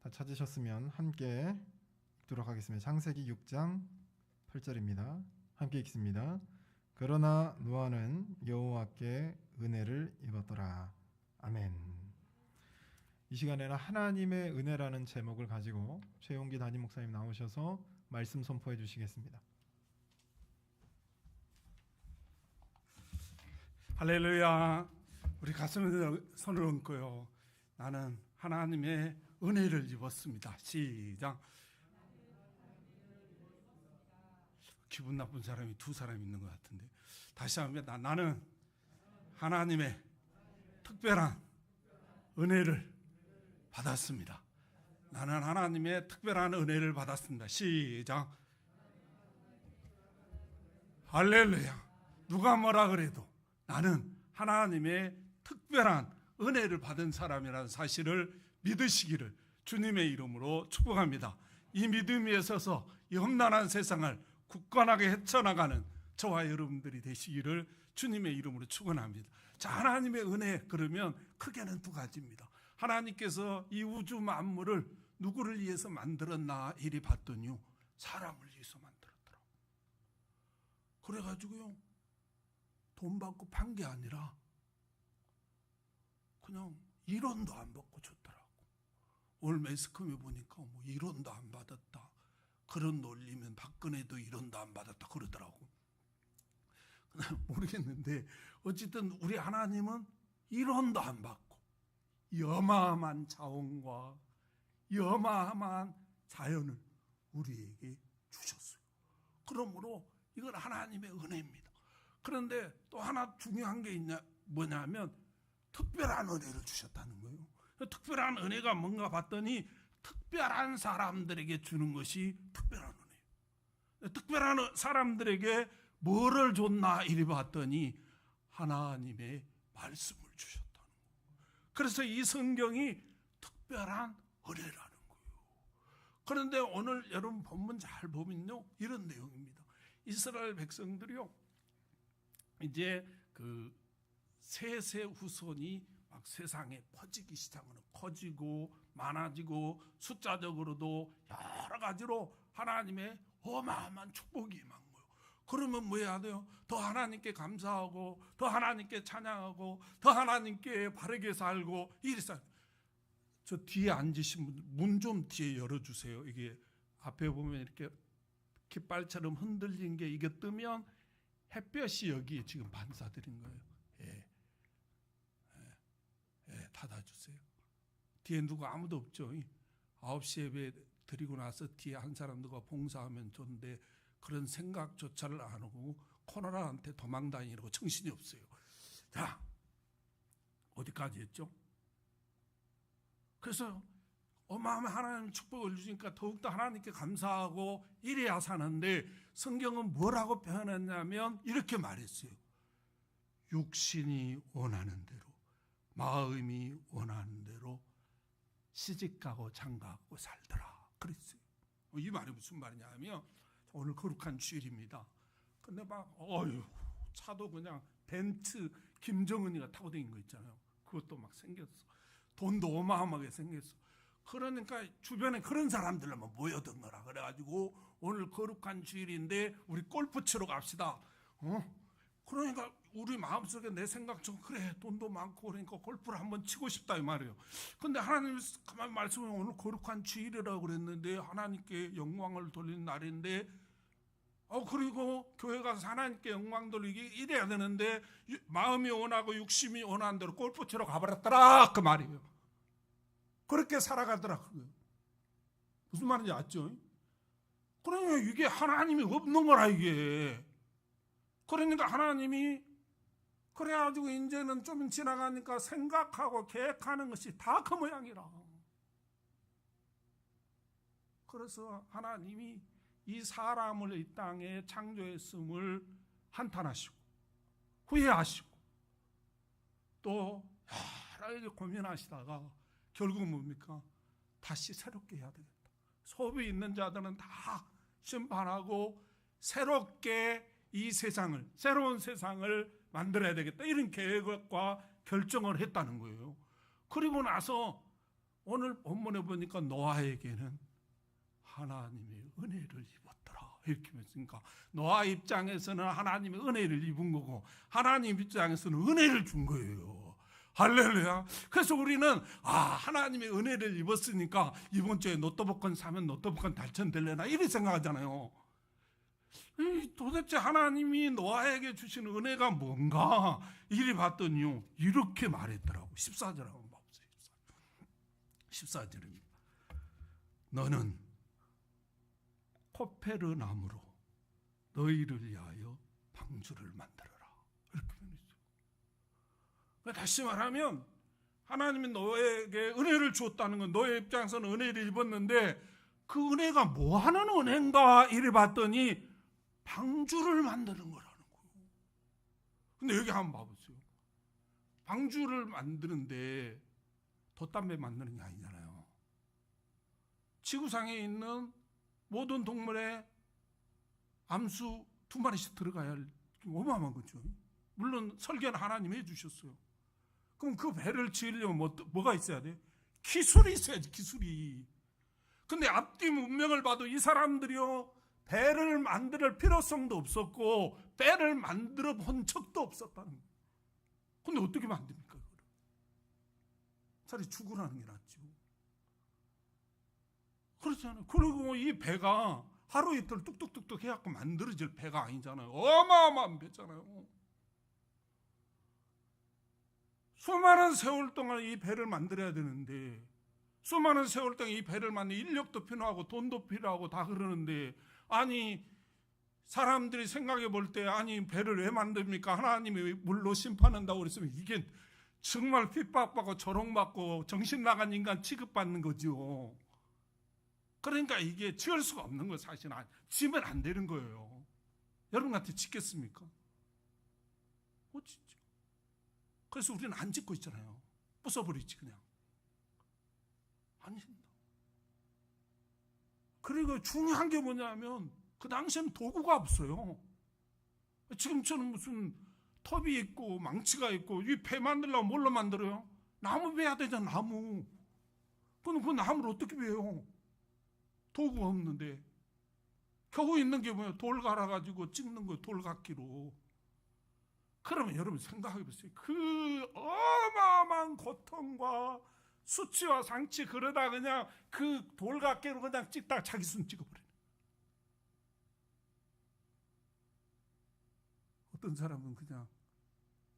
다 찾으셨으면 함께 읽도록 하겠습니다. 창세기 6장 8절입니다. 함께 읽습니다. 그러나 노아는 여호와께 은혜를 입었더라. 아멘. 이 시간에는 하나님의 은혜라는 제목을 가지고 최용기 담임 목사님 나오셔서 말씀 선포해 주시겠습니다. 할렐루야. 우리 가슴에 손을 얹고요. 나는 하나님의 은혜를 입었습니다. 시작. 기분 나쁜 사람이 두 사람 있는 것 같은데 다시 한번 나는 하나님의 특별한 은혜를 받았습니다. 나는 하나님의 특별한 은혜를 받았습니다. 시작. 할렐루야. 누가 뭐라 그래도 나는 하나님의 특별한 은혜를 받은 사람이라는 사실을 믿으시기를 주님의 이름으로 축복합니다. 이 믿음 위에 서서 이 험난한 세상을 굳건하게 헤쳐나가는 저와 여러분들이 되시기를 주님의 이름으로 축원합니다. 자, 하나님의 은혜 그러면 크게는 두 가지입니다. 하나님께서 이 우주 만물을 누구를 위해서 만들었나 이리 봤더니요, 사람을 위해서 만들었더라고요. 그래가지고요, 돈 받고 판 게 아니라 그냥 1원도 안 받고 줬더라고. 오늘 매스컴에 보니까 뭐 1원도 안 받았다, 그런 논리면 박근혜도 1원도 안 받았다 그러더라고. 모르겠는데 어쨌든 우리 하나님은 1원도 안 받고 어마어마한 자원과 어마어마한 자연을 우리에게 주셨어요. 그러므로 이건 하나님의 은혜입니다. 그런데 또 하나 중요한 게 뭐냐면 특별한 은혜를 주셨다는 거예요. 특별한 은혜가 뭔가 봤더니 특별한 사람들에게 주는 것이 특별한 은혜예요. 특별한 사람들에게 뭐를 줬나 이리 봤더니 하나님의 말씀을 주셨다는 거예요. 그래서 이 성경이 특별한 은혜라는 거예요. 그런데 오늘 여러분 본문 잘 보면요, 이런 내용입니다. 이스라엘 백성들이요, 이제 그 셋의 후손이 막 세상에 퍼지기 시작하는, 커지고 많아지고 숫자적으로도 여러 가지로 하나님의 어마어마한 축복이 임한 거예요. 그러면 뭐 해야 돼요? 더 하나님께 감사하고 더 하나님께 찬양하고 더 하나님께 바르게 살고 이래서. 저 뒤에 앉으신 분 문 좀 뒤에 열어주세요. 이게 앞에 보면 이렇게 깃발처럼 흔들린 게 이게 뜨면 햇볕이 여기에 지금 반사드린 거예요. 닫아주세요. 뒤에 누가 아무도 없죠. 9시 예배 드리고 나서 뒤에 한 사람 누가 봉사하면 좋은데 그런 생각조차를 안 하고 코로나한테 도망다니라고 정신이 없어요. 자, 어디까지 했죠? 그래서 어마어마한 하나님 축복을 주시니까 더욱더 하나님께 감사하고 이래야 사는데, 성경은 뭐라고 표현했냐면 이렇게 말했어요. 육신이 원하는 대로, 마음이 원하는 대로 시집가고 장가고 살더라 그랬어요. 이 말이 무슨 말이냐면 오늘 거룩한 주일입니다. 근데 막 차도 그냥 벤츠 김정은이가 타고 다니는 거 있잖아요. 그것도 막 생겼어. 돈도 어마어마하게 생겼어. 그러니까 주변에 그런 사람들만 모여든 거라. 그래가지고 오늘 거룩한 주일인데 우리 골프 치러 갑시다. 그러니까 우리 마음속에 내 생각처럼 그래, 돈도 많고 그러니까 골프를 한번 치고 싶다 이 말이에요. 근데 하나님이 가만히 말씀하면 오늘 거룩한 주일이라고 그랬는데 하나님께 영광을 돌리는 날인데, 그리고 교회 가서 하나님께 영광 돌리기 이래야 되는데 마음이 원하고 육심이 원하는 대로 골프 치러 가버렸더라 그 말이에요. 그렇게 살아가더라고요. 무슨 말인지 알죠? 그러니까 이게 하나님이 없는 거라 이게. 그러니까 하나님이 그래가지고 이제는 좀 지나가니까 생각하고 계획하는 것이 다 그 모양이라. 그래서 하나님이 이 사람을 이 땅에 창조했음을 한탄하시고 후회하시고 또 여러 가지 고민하시다가 결국 뭡니까? 다시 새롭게 해야 되겠다. 소비 있는 자들은 다 심판하고 새롭게 이 세상을, 새로운 세상을 만들어야 되겠다, 이런 계획과 결정을 했다는 거예요. 그리고 나서 오늘 본문에 보니까 노아에게는 하나님의 은혜를 입었더라 이렇게 했으니까 노아 입장에서는 하나님의 은혜를 입은 거고 하나님 입장에서는 은혜를 준 거예요. 할렐루야. 그래서 우리는 하나님의 은혜를 입었으니까 이번 주에 노트북권 사면 노트북권 당첨될래나 이렇게 생각하잖아요. 도대체 하나님이 노아에게 주신 은혜가 뭔가 이리 봤더니요 이렇게 말했더라고. 14절 한번 봐보세요. 14절입니다. 너는 코페르 나무로 너희를 위하여 방주를 만들어라 이렇게 표현했어요. 다시 말하면 하나님이 너에게 은혜를 주었다는 건 너의 입장에서는 은혜를 입었는데 그 은혜가 뭐 하는 은혜인가 이래 봤더니 방주를 만드는 거라는 거예요. 근데 여기 한번 봐보세요. 방주를 만드는데 돛담배 만드는 게 아니잖아요. 지구상에 있는 모든 동물의 암수 2마리씩 들어가야 할 어마어마한 거죠. 물론 설계는 하나님이 해주셨어요. 그럼 그 배를 지으려면 뭐가 있어야 돼? 기술이 있어야지, 기술이. 근데 앞뒤 문명을 봐도 이 사람들이요 배를 만들 필요성도 없었고 배를 만들어 본 적도 없었다는 거예요. 근데 어떻게 만듭니까? 그걸? 차라리 죽으라는 게 낫죠. 그렇잖아요. 그리고 이 배가 하루 이틀 뚝뚝뚝뚝 해갖고 만들어질 배가 아니잖아요. 어마어마한 배잖아요. 수많은 세월 동안 이 배를 만들어야 되는데 수많은 세월 동안 이 배를 만들 인력도 필요하고 돈도 필요하고 다 그러는데 아니 사람들이 생각해 볼 때 아니 배를 왜 만듭니까? 하나님이 물로 심판한다고 그랬으면 이게 정말 핍박받고 조롱받고 정신 나간 인간 취급받는 거죠. 그러니까 이게 지을 수가 없는 거예요. 사실은 지면 안 되는 거예요. 여러분한테 짓겠습니까? 못 짓죠. 그래서 우리는 안 짓고 있잖아요. 부숴버리지 그냥. 안 짓는다. 그리고 중요한 게 뭐냐면 그 당시에는 도구가 없어요. 지금처럼 무슨 톱이 있고 망치가 있고 이 배 만들려면 뭘로 만들어요? 나무 베야 되잖아. 나무. 그럼 그 나무를 어떻게 베요? 도구가 없는데 겨우 있는 게 뭐예요? 돌 갈아가지고 찍는 거예요. 돌깎기로. 그러면 여러분 생각해 보세요. 그 어마어마한 고통과 수치와 상치 그러다 그냥 그 돌깎기로 그냥 찍다가 자기 손 찍어버려요. 어떤 사람은 그냥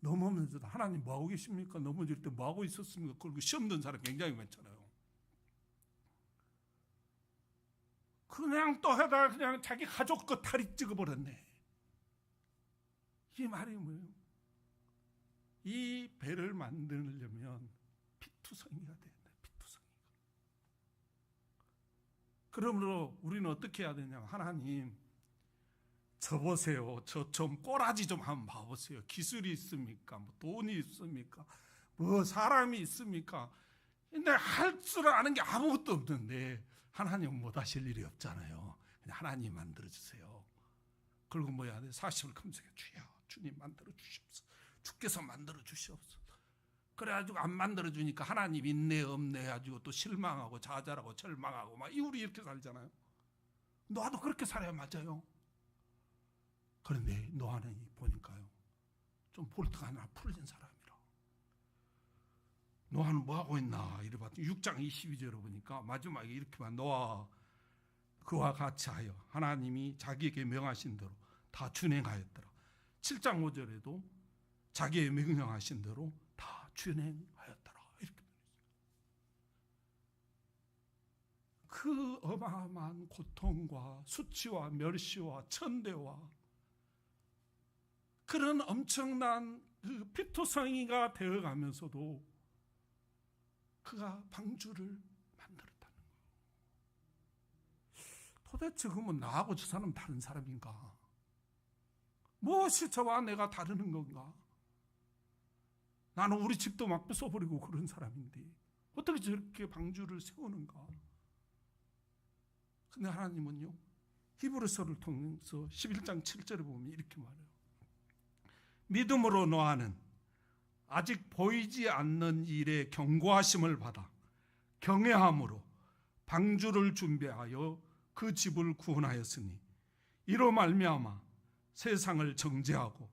넘어오면서도 하나님 뭐하고 계십니까? 넘어질 때 뭐하고 있었습니까? 그리고 시험 든 사람 굉장히 많잖아요. 그냥 또 하다가 그냥 자기 가족 거 다리 찍어버렸네. 이 말이 뭐예요? 이 배를 만들려면 피투성이가 된다. 피투성이가. 그러므로 우리는 어떻게 해야 되냐? 하나님 저 보세요. 저 좀 꼬라지 좀 한번 봐보세요. 기술이 있습니까? 뭐 돈이 있습니까? 뭐 사람이 있습니까? 근데 할 줄 아는 게 아무것도 없는데 하나님은 못 하실 일이 없잖아요. 그냥 하나님 만들어주세요. 그리고 뭐 해야 돼? 40을 검색해 주여 주님 만들어 주시옵소서. 주께서 만들어 주시옵소서. 그래가지고 안 만들어 주니까 하나님 있네 없네 해가지고 또 실망하고 좌절하고 절망하고 막 우리 이렇게 살잖아요. 노아도 그렇게 살아야 맞아요. 그런데 노아는 보니까요 좀 볼트가 하나 풀린 사람이라. 노아는 뭐하고 있나 이래 봤더니 6장 22절을 보니까 마지막에 이렇게 봐. 노아 그와 같이 하여 하나님이 자기에게 명하신 대로 다 준행하였더라. 7장 5절에도 자기의 명령하신 대로 다 준행하였더라. 이렇게 그 어마어마한 고통과 수치와 멸시와 천대와 그런 엄청난 그 피투성이가 되어가면서도 그가 방주를 만들었다는 거예요. 도대체 그러면 나하고 저 사람 다른 사람인가? 무엇이 저와 내가 다르는 건가? 나는 우리 집도 막 부숴버리고 그런 사람인데 어떻게 저렇게 방주를 세우는가? 근데 하나님은요 히브리서를 통해서 11장 7절에 보면 이렇게 말해요. 믿음으로 노아는 아직 보이지 않는 일에 경고하심을 받아 경외함으로 방주를 준비하여 그 집을 구원하였으니 이로 말미암아 세상을 정죄하고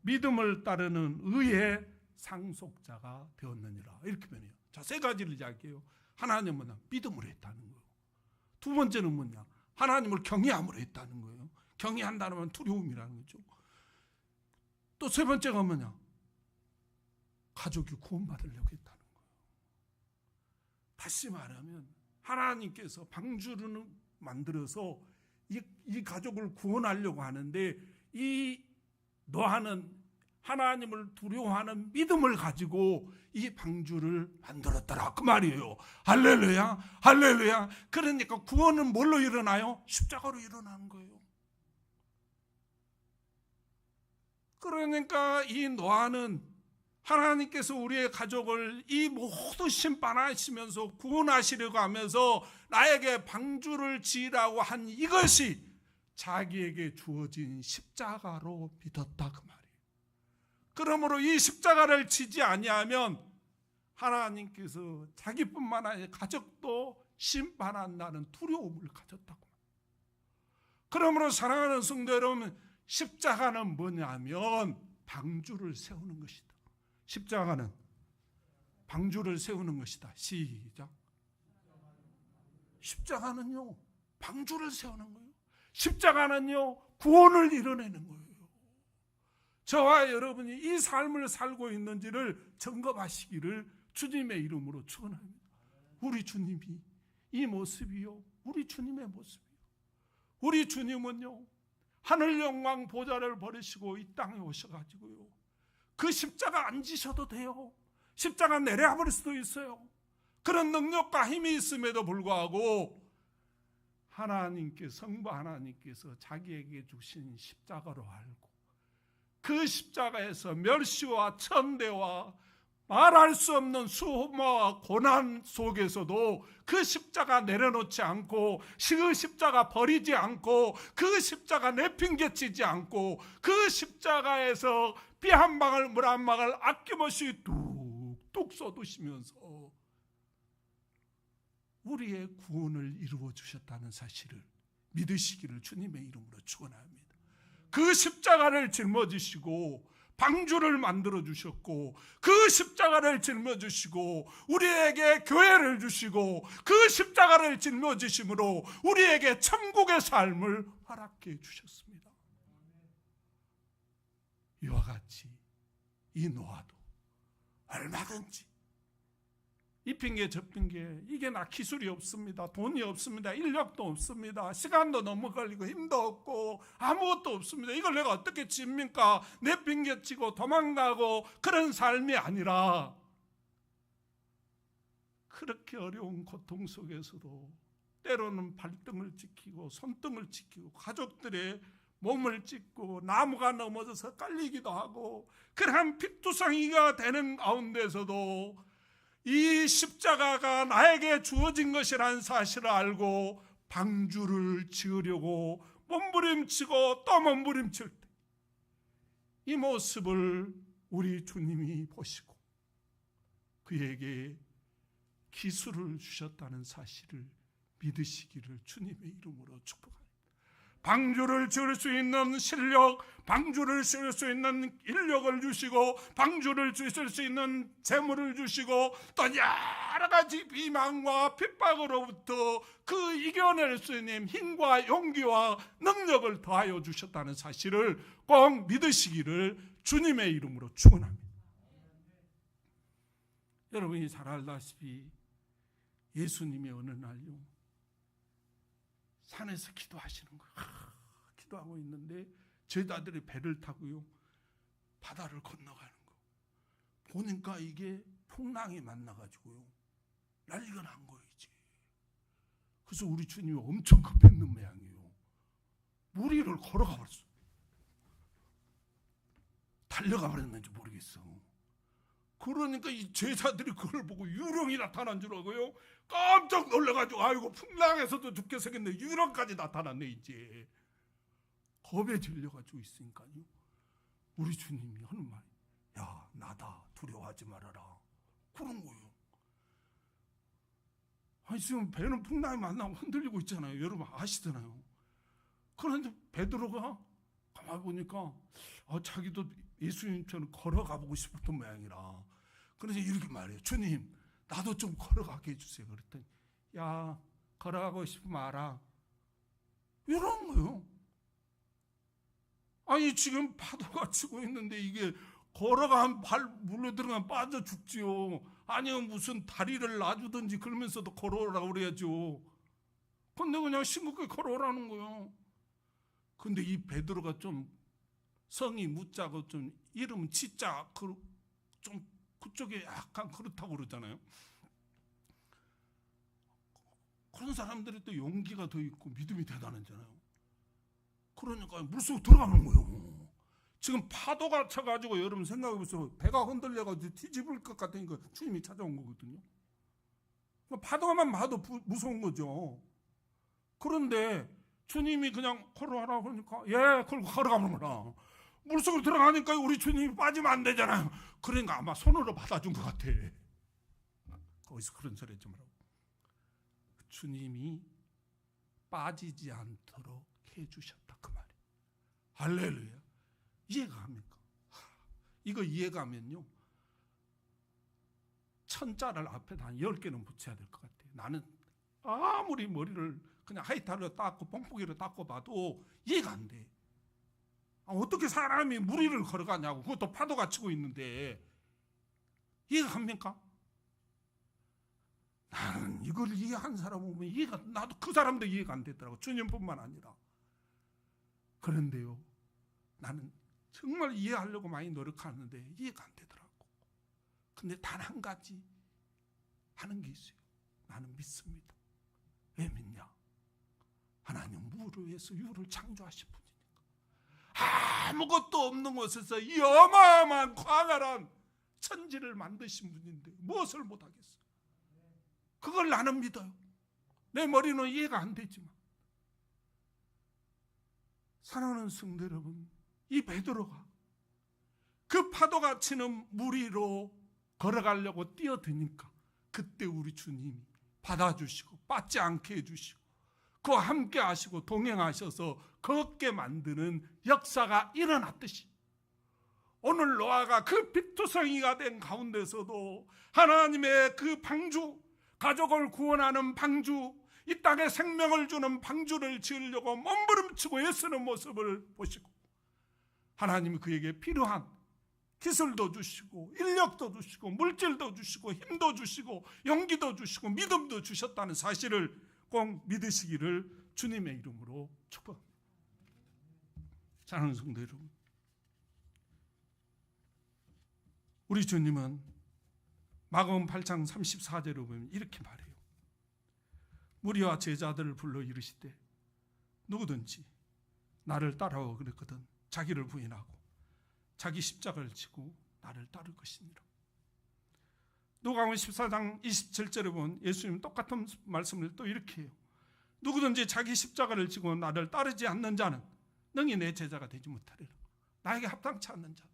믿음을 따르는 의의 상속자가 되었느니라. 이렇게 변해요. 자, 세 가지를 이야기해요. 하나님은 믿음으로 했다는 거예요. 두 번째는 뭐냐? 하나님을 경외함으로 했다는 거예요. 경외한다는 건 두려움이라는 거죠. 또 세 번째가 뭐냐? 가족이 구원받으려고 했다는 거예요. 다시 말하면 하나님께서 방주를 만들어서 이 가족을 구원하려고 하는데 이 노아는 하나님을 두려워하는 믿음을 가지고 이 방주를 만들었더라 그 말이에요. 할렐루야, 할렐루야. 그러니까 구원은 뭘로 일어나요? 십자가로 일어나는 거예요. 그러니까 이 노아는 하나님께서 우리의 가족을 이 모든 심판하시면서 구원하시려고 하면서 나에게 방주를 지으라고 한 이것이 자기에게 주어진 십자가로 믿었다 그 말이에요. 그러므로 이 십자가를 지지 아니하면 하나님께서 자기뿐만 아니라 가족도 심판한다는 두려움을 가졌다고. 그러므로 사랑하는 성도 여러분, 십자가는 뭐냐면 방주를 세우는 것이다. 십자가는 방주를 세우는 것이다. 시작. 십자가는요, 방주를 세우는 거예요. 십자가는요, 구원을 이뤄내는 거예요. 저와 여러분이 이 삶을 살고 있는지를 점검하시기를 주님의 이름으로 축원합니다. 우리 주님이 이 모습이요, 우리 주님의 모습이요. 우리 주님은요, 하늘 영광 보좌를 버리시고 이 땅에 오셔가지고요, 그 십자가 안 지셔도 돼요. 십자가 내려와 버릴 수도 있어요. 그런 능력과 힘이 있음에도 불구하고 성부 하나님께서 자기에게 주신 십자가로 알고 그 십자가에서 멸시와 천대와 말할 수 없는 수모와 고난 속에서도 그 십자가 내려놓지 않고 그 십자가 버리지 않고 그 십자가 내팽개치지 않고 그 십자가에서 피 한 방울 물 한 방울 아낌없이 뚝뚝 쏟으시면서 우리의 구원을 이루어 주셨다는 사실을 믿으시기를 주님의 이름으로 축원합니다. 그 십자가를 짊어지시고 방주를 만들어 주셨고 그 십자가를 짊어지시고 우리에게 교회를 주시고 그 십자가를 짊어지심으로 우리에게 천국의 삶을 허락해 주셨습니다. 이와 같이 이 노아도 얼마든지 이 핑계 저 핑계, 이게 나 기술이 없습니다, 돈이 없습니다, 인력도 없습니다, 시간도 너무 걸리고 힘도 없고 아무것도 없습니다, 이걸 내가 어떻게 집니까? 내 핑계치고 도망가고 그런 삶이 아니라 그렇게 어려운 고통 속에서도 때로는 발등을 지키고 손등을 지키고 가족들의 몸을 찢고 나무가 넘어져서 깔리기도 하고 그러한 핏두성이가 되는 가운데서도 이 십자가가 나에게 주어진 것이라는 사실을 알고 방주를 지으려고 몸부림치고 또 몸부림칠 때 이 모습을 우리 주님이 보시고 그에게 기술을 주셨다는 사실을 믿으시기를 주님의 이름으로 축복합니다. 방주를 지을 수 있는 실력, 방주를 지을 수 있는 인력을 주시고 방주를 지을 수 있는 재물을 주시고 또 여러 가지 비망과 핍박으로부터 그 이겨낼 수 있는 힘과 용기와 능력을 더하여 주셨다는 사실을 꼭 믿으시기를 주님의 이름으로 축원합니다. 여러분이 잘 알다시피 예수님이 어느 날요 산에서 기도하시는 거예요. 기도하고 있는데 제자들이 배를 타고요 바다를 건너가는 거 보니까 이게 풍랑이 만나가지고요 난리가 난 거예요. 이제 그래서 우리 주님이 엄청 급했는 모양이에요. 무리를 걸어가 버렸어. 달려가 버렸는지 모르겠어. 그러니까 이 제자들이 그걸 보고 유령이 나타난 줄 알고요 깜짝 놀라가지고 아이고 풍랑에서도 죽게 생겼네, 유령까지 나타났네. 이제 겁에 질려가지고 있으니까요 우리 주님이 하는 말이 야 나다 두려워하지 말아라 그런 거예요. 아니 지금 배는 풍랑이 만나고 흔들리고 있잖아요. 여러분 아시잖아요. 그런데 베드로가 가만히 보니까 자기도 예수님처럼 걸어가 보고 싶었던 모양이라. 그래서 이렇게 말해요. 주님, 나도 좀 걸어가게 해주세요. 그랬더니 야, 걸어가고 싶으면 알아. 이런 거요. 아니 지금 파도가 치고 있는데 이게 걸어가면 발 물로 들어가면 빠져 죽지요. 아니면 무슨 다리를 놔주든지 그러면서도 걸어오라고 그래야죠. 근데 그냥 싱겁게 걸어오라는 거요. 근데 이 베드로가 좀 성이 무자고 좀 이름은 치자 좀 그쪽에 약간 그렇다고 그러잖아요. 그런 사람들이 또 용기가 더 있고 믿음이 대단하잖아요. 그러니까 물속 들어가는 거예요. 지금 파도가 쳐가지고 여러분 생각해보세요. 배가 흔들려가지고 뒤집을 것 같으니까 주님이 찾아온 거거든요. 파도만 봐도 무서운 거죠. 그런데 주님이 그냥 걸어가라 그러니까 예, 걸어가는 거라. 물속으로 들어가니까 우리 주님이 빠지면 안 되잖아요. 그러니까 아마 손으로 받아준 것 같아. 거기서 그런 소리 했지 말라고. 주님이 빠지지 않도록 해주셨다 그 말이에요. 할렐루야. 이해가 갑니까? 이거 이해가 하면요, 천자를 앞에다 한 10개는 붙여야 될 것 같아요. 나는 아무리 머리를 그냥 하이탈로 닦고 뽕뽕이로 닦고 봐도 이해가 안 돼. 어떻게 사람이 물 위를 걸어가냐고. 그것도 파도가 치고 있는데 이해가 갑니까? 나는 이걸 이해한 사람 보면 나도 그 사람도 이해가 안 되더라고. 주님뿐만 아니라. 그런데요, 나는 정말 이해하려고 많이 노력하는데 이해가 안 되더라고. 근데 단 한 가지 하는 게 있어요. 나는 믿습니다. 왜 믿냐? 하나님 물 위에서 유를 창조하신 분이니까. 아무것도 없는 곳에서 이 어마어마한 광활한 천지를 만드신 분인데 무엇을 못하겠어? 그걸 나는 믿어요. 내 머리는 이해가 안 되지만. 사랑하는 성도 여러분, 이 베드로가 그 파도가 치는 물 위로 걸어가려고 뛰어드니까 그때 우리 주님이 받아주시고 빠지 않게 해주시고 그와 함께 하시고 동행하셔서 걷게 만드는 역사가 일어났듯이 오늘 노아가 그 피투성이가 된 가운데서도 하나님의 그 방주, 가족을 구원하는 방주, 이 땅에 생명을 주는 방주를 지으려고 몸부림치고 애쓰는 모습을 보시고 하나님이 그에게 필요한 기술도 주시고 인력도 주시고 물질도 주시고 힘도 주시고 용기도 주시고 믿음도 주셨다는 사실을 꼭 믿으시기를 주님의 이름으로 축복합니다. 사랑하는 성도 여러분, 우리 주님은 마가복음 8장 34절에 보면 이렇게 말해요. 무리와 제자들을 불러 이르시되 누구든지 나를 따라와 그랬거든 자기를 부인하고 자기 십자가를 지고 나를 따를 것이니라. 누가복음 14장 27절에 보면 예수님 똑같은 말씀을 또 이렇게 해요. 누구든지 자기 십자가를 지고 나를 따르지 않는 자는 능히 내 제자가 되지 못하리라. 나에게 합당치 않는 자도.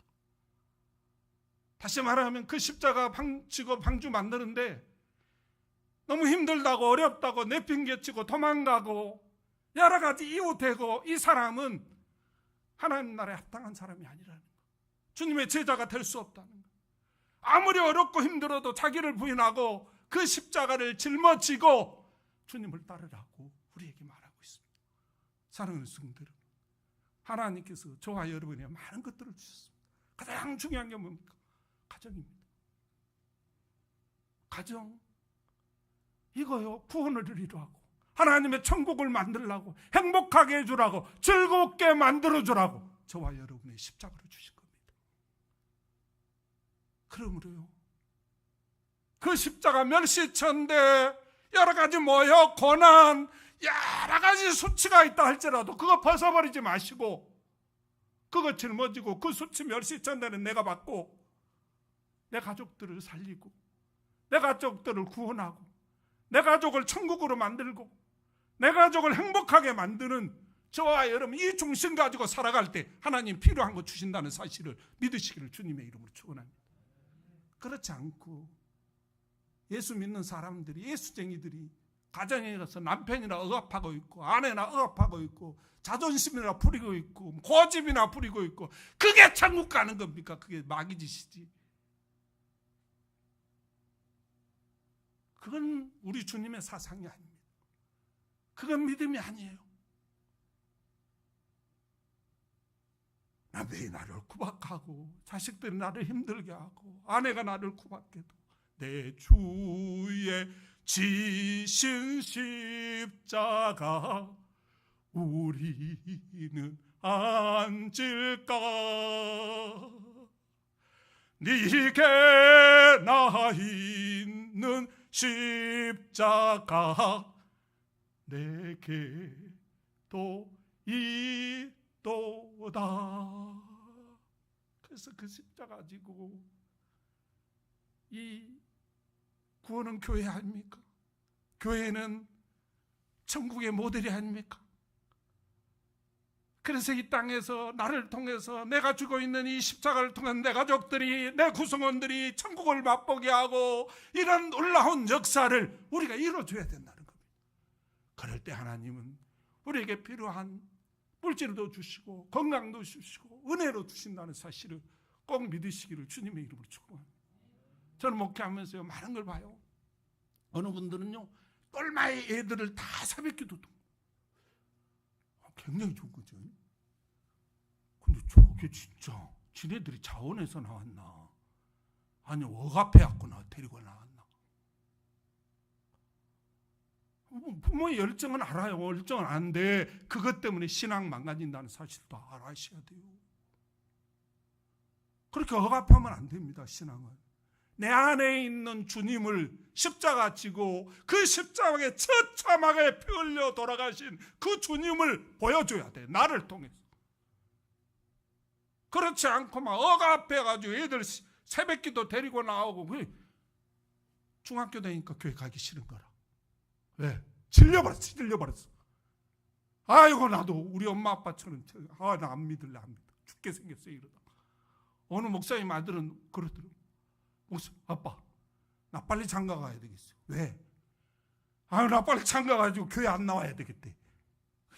다시 말하면 그 십자가 지고 방주 만드는데 너무 힘들다고 어렵다고 내팽개치고 도망가고 여러 가지 이유 대고 이 사람은 하나님 나라에 합당한 사람이 아니라는 거. 주님의 제자가 될 수 없다는 거. 아무리 어렵고 힘들어도 자기를 부인하고 그 십자가를 짊어지고 주님을 따르라고 우리에게 말하고 있습니다. 사랑하는 성도 여러분, 하나님께서 저와 여러분에게 많은 것들을 주셨습니다. 가장 중요한 게 뭡니까? 가정입니다. 가정, 이거요, 구원을 이루라고 하나님의 천국을 만들라고 행복하게 해주라고 즐겁게 만들어주라고 저와 여러분의 십자가를 주신 겁니다. 그러므로요, 그 십자가 멸시천대 여러 가지 모욕, 고난, 여러 가지 수치가 있다 할지라도 그거 벗어버리지 마시고 그거 짊어지고 그 수치 멸시천대는 내가 받고 내 가족들을 살리고 내 가족들을 구원하고 내 가족을 천국으로 만들고 내 가족을 행복하게 만드는 저와 여러분 이 중심 가지고 살아갈 때 하나님 필요한 거 주신다는 사실을 믿으시기를 주님의 이름으로 축원합니다. 그렇지 않고 예수 믿는 사람들이, 예수쟁이들이 가정에 가서 남편이나 억압하고 있고 아내나 억압하고 있고 자존심이나 부리고 있고 고집이나 부리고 있고 그게 천국 가는 겁니까? 그게 마귀 짓이지. 그건 우리 주님의 사상이 아닙니다. 그건 믿음이 아니에요. 남편이 나를 구박하고 자식들이 나를 힘들게 하고 아내가 나를 구박해도 내 주의 지신 십자가 우리는 앉을까. 네게 나 있는 십자가 내게 또 있도다. 그래서 그 십자가 가지고 이 구원은 교회 아닙니까? 교회는 천국의 모델이 아닙니까? 그래서 이 땅에서 나를 통해서 내가 주고 있는 이 십자가를 통한 내 가족들이 내 구성원들이 천국을 맛보게 하고 이런 놀라운 역사를 우리가 이뤄줘야 된다는 겁니다. 그럴 때 하나님은 우리에게 필요한 물질도 주시고 건강도 주시고 은혜로 주신다는 사실을 꼭 믿으시기를 주님의 이름으로 축복합니다. 저는 목회하면서요 많은 걸 봐요. 어느 분들은요 똘마의 애들을 다 새벽기도 굉장히 좋은 거죠. 근데 저게 진짜 지네들이 자원에서 나왔나 아니 억압해갖고 데리고 나왔나. 부모의 열정은 알아요. 열정은 아는데 그것 때문에 신앙 망가진다는 사실도 알아셔야 돼요. 그렇게 억압하면 안 됩니다. 신앙은 내 안에 있는 주님을 십자가 지고 그 십자가에 처참하게 피 흘려 돌아가신 그 주님을 보여줘야 돼. 나를 통해서. 그렇지 않고 막 억압해가지고 애들 새벽기도 데리고 나오고 중학교 되니까 교회 가기 싫은 거라. 왜? 질려버렸어. 아이고 나도 우리 엄마 아빠처럼 나 안 믿을래 안 믿어. 죽게 생겼어요 이러다. 어느 목사님 아들은 그러더라고. 목사 아빠 나 빨리 장가 가야 되겠어. 왜? 나 빨리 장가 가지고 교회 안 나와야 되겠대.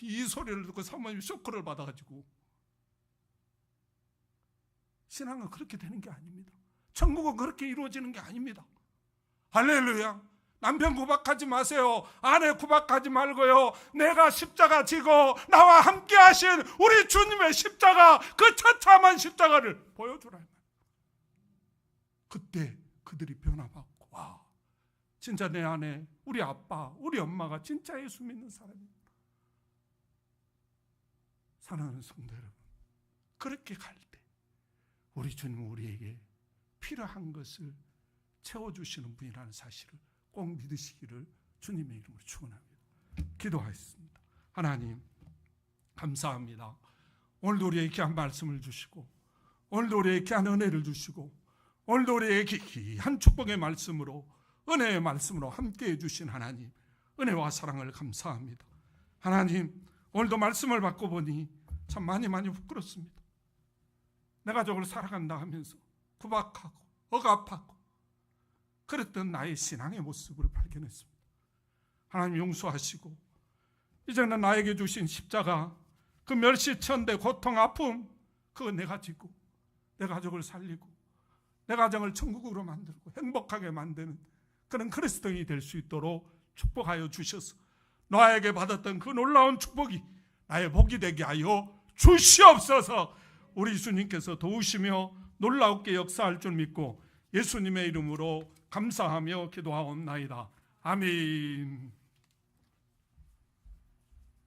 이 소리를 듣고 사모님이 쇼크를 받아가지고. 신앙은 그렇게 되는 게 아닙니다. 천국은 그렇게 이루어지는 게 아닙니다. 할렐루야. 남편 구박하지 마세요. 아내 구박하지 말고요. 내가 십자가 지고 나와 함께 하신 우리 주님의 십자가 그 처참한 십자가를 보여주라. 그때 그들이 변화받고 와 진짜 내 안에 우리 아빠 우리 엄마가 진짜 예수 믿는 사람이에요. 사랑하는 성도 여러분, 그렇게 갈 때 우리 주님은 우리에게 필요한 것을 채워주시는 분이라는 사실을 꼭 믿으시기를 주님의 이름으로 축원합니다. 기도하겠습니다. 하나님 감사합니다. 오늘도 우리에게 귀한 말씀을 주시고 오늘도 우리에게 귀한 은혜를 주시고 오늘도 우리에게 귀한 축복의 말씀으로 은혜의 말씀으로 함께해 주신 하나님 은혜와 사랑을 감사합니다. 하나님 오늘도 말씀을 받고 보니 참 많이 부끄럽습니다. 내 가족을 살아간다 하면서 구박하고 억압하고 그랬던 나의 신앙의 모습을 발견했습니다. 하나님 용서하시고 이제는 나에게 주신 십자가 그 멸시천대 고통 아픔 그거 내가 지고 내 가족을 살리고 내 가정을 천국으로 만들고 행복하게 만드는 그런 그리스도인이 될 수 있도록 축복하여 주셔서 나에게 받았던 그 놀라운 축복이 나의 복이 되게 하여 주시옵소서. 우리 주님께서 도우시며 놀라우게 역사할 줄 믿고 예수님의 이름으로 감사하며 기도하옵나이다. 아멘.